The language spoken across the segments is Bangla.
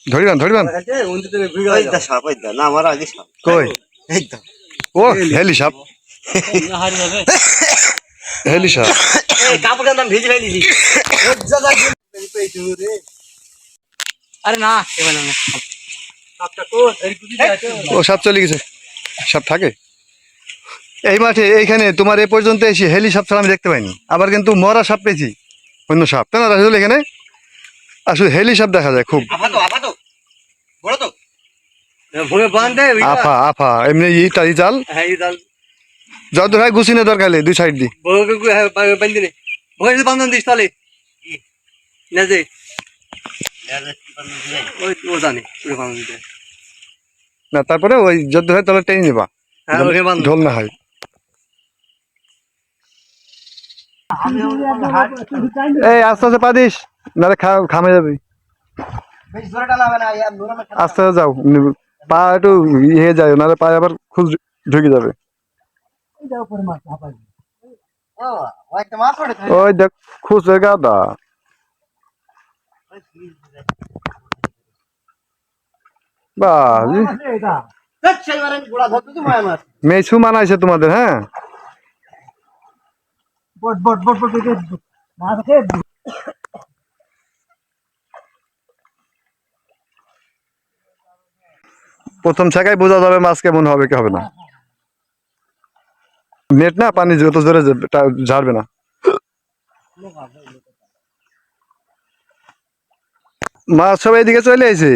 ধরিবান ধরিবান কই ও হেলি সাপ হেলি সাপ আরে না ও সাপ চলে গেছে সাপ থাকে এই মাঠে এইখানে তোমার এ পর্যন্ত এসে হেলি সাপ ছাড়া আমি দেখতে পাইনি আবার কিন্তু মরা সাপ পেয়েছি অন্য সাপ তাই না রাজুল এখানে আসলে হেলি সাপ দেখা যায় খুব আফা আফা এমনি ইটাই জাল যত ভাই গুছিনে দরকার দুই সাইড দি বান্ধন দিস তাহলে না তারপরে ওই যত হয় তাহলে টেনে নিবা ঢোল না হয় এই আস্তে আস্তে পা দিস নাহলে খামে যাবি আস্তে আস্তে যাও পা একটু ইয়ে যায় নাহলে পা আবার খুব ঢুকে যাবে ওই দেখ খুশ হয়ে গাদা মেছু মানাইছে তোমাদের হ্যাঁ প্রথম ছাকায় বোঝা যাবে মাছ কেমন হবে কি হবে না নেট না পানি যত জোরে ঝাড়বে না মাছ সব এদিকে চলে আইছে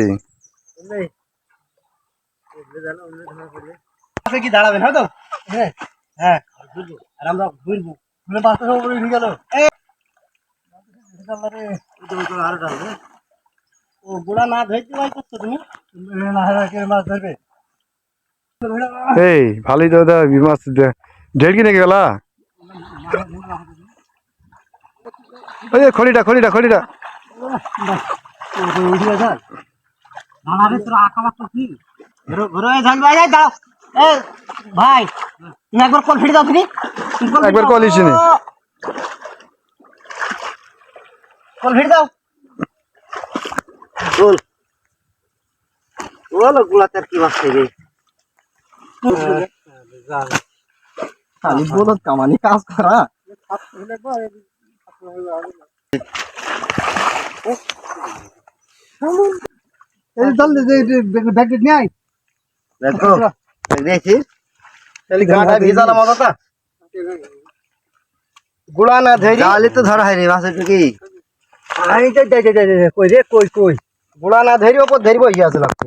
কি দাঁড়াবেন হয়তো হ্যাঁ হ্যাঁ আর আমরা ঘুরবো বাচ্চা সব উঠে গেল ও বুড়া না ধরতে পারছো তুমি মাছ ধরবে এই ভালোই তো মাছ ঢের কিনে গেলা ওই খড়িটা খড়িটা খড়িটা ভাই তুমি একবার কল ফিরে দাও তুমি একবার কল ইসি নি কল ফিরে দাও গুলাতে কি মাছ খাইবে খালি বলত কামানি কাজ করা গুড়া না ধরি তো ধরা হয়নি মাছের কি কই রে কই কই গুড়া না ধরি ওপর ধরবো আছে লাগছে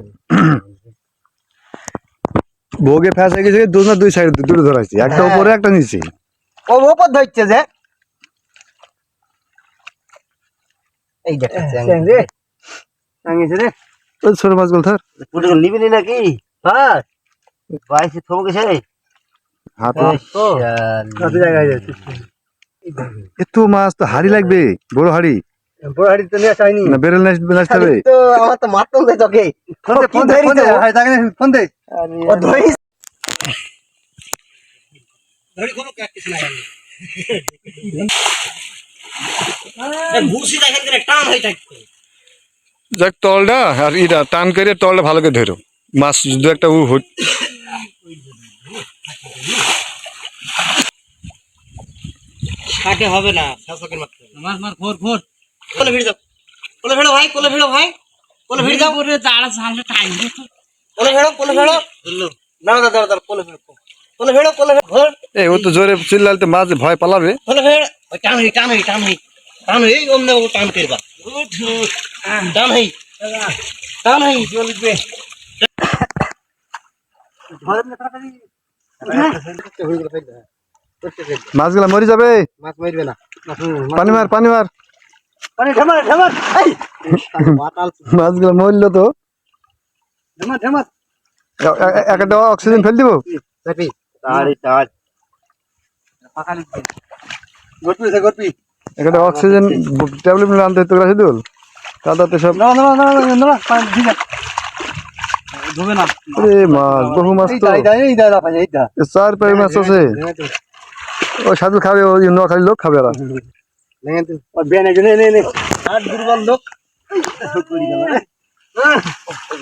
ভোগে ফেসে গেছে দুই সাইড দুটো ধরাইছি একটা উপরে একটা নিচে ও ওপর ধরছে যে এই দেখ রে টাঙ্গিছে রে ওই ছোট মাছগুলো ধর পুরো নিবি নাকি হ্যাঁ বাইসে থমে গেছে হাত কত জায়গায় যাচ্ছে এত মাছ তো হাড়ি লাগবে বড় হাড়ি বড় হাড়ি তো নিয়ে আসেনি না বেরেল নাচতে তো আমার তো মারতে হবে তোকে ফোন দে ফোন দে ও ধরি ধরি কোনো প্র্যাকটিস না ঘুষি দেখেন করে টান হই থাকে যাক তলটা আর এটা টান করে তলটা ভালো করে ধরো মাছ দু একটা কাটে হবে না শাসকের মারতে মাছ মার ফোর ফোর কোলে ভিড় দাও কোলে ভিড়ো ভাই কোলে ভিড়ো ভাই কোলে ভিড় দাও পুরো তাড়া সামনে টাইম কোলে ভিড়ো না দাদা দাদা কোলে ভিড়ো কোলে ভিড়ো কোলে ভিড়ো এই ও তো জোরে চিল্লালে তো মাছ ভয় পালাবে কোলে ভিড় টান হই টান হই টান হই টান হই ওমনে ও টান করবা টান হই টান হই চলবে মাছগুলা মরি যাবে মাছ মারবে না পানি মার পানি মার পানি ঢেমার ঢেমার এই মাছগুলা মরলো তো ঢেমার ঢেমার একটা অক্সিজেন ফেল দিব তাড়ি তাড়ি তাড় পাকালি গটপি সে গটপি একটা অক্সিজেন ট্যাবলেট আনতে তো রাশিদুল কাদাতে সব না না না না পানি দিনা ধোবে না আরে মাছ বহু মাছ তো এই দাদা ভাই এইটা চার পাই মাছ আছে ও সাদুল খাবে ওই নোয়াখালী লোক খাবে ওরা নে নে নে আর দুর্বল লোক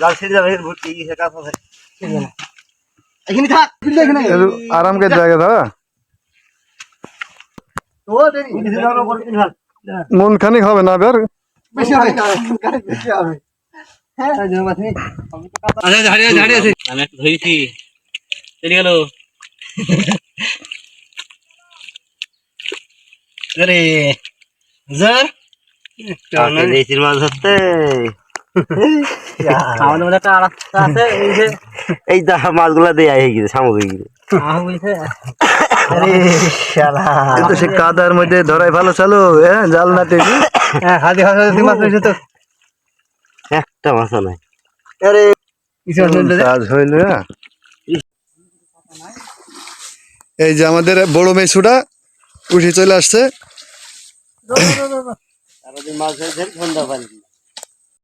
জাল ছেড়ে যাবে ভর্তি গিয়েছে কাজ আছে এখানে থাক এখানে आराम के जाएगा था ও দেরি কিছু দাও করে দিন হাল মন খানিক হবে না বের বেশি হবে বেশি হবে হ্যাঁ মাথি আচ্ছা ঝাড়িয়ে ঝাড়িয়ে আছে আমি একটা ধরেছি চলে গেল আরে জর কাকে দেশির মাছ ধরতে আমাদের মধ্যে একটা রাস্তা আছে এই যে এই দা মাছগুলা দিয়ে হয়ে গেছে সামগ্রী বলছে আরে শালা এই তো সে কাদার মধ্যে ধরাই ভালো চালু হ্যাঁ জাল না টেনে হ্যাঁ হাতে হাতে মাছ পেয়েছে তো একটা মাছও নাই আরে কিছু আসলে কাজ হইল না এই যে আমাদের বড় মেসুটা উঠে চলে আসছে সারাদিন মাছ ধরে সন্ধ্যা পানি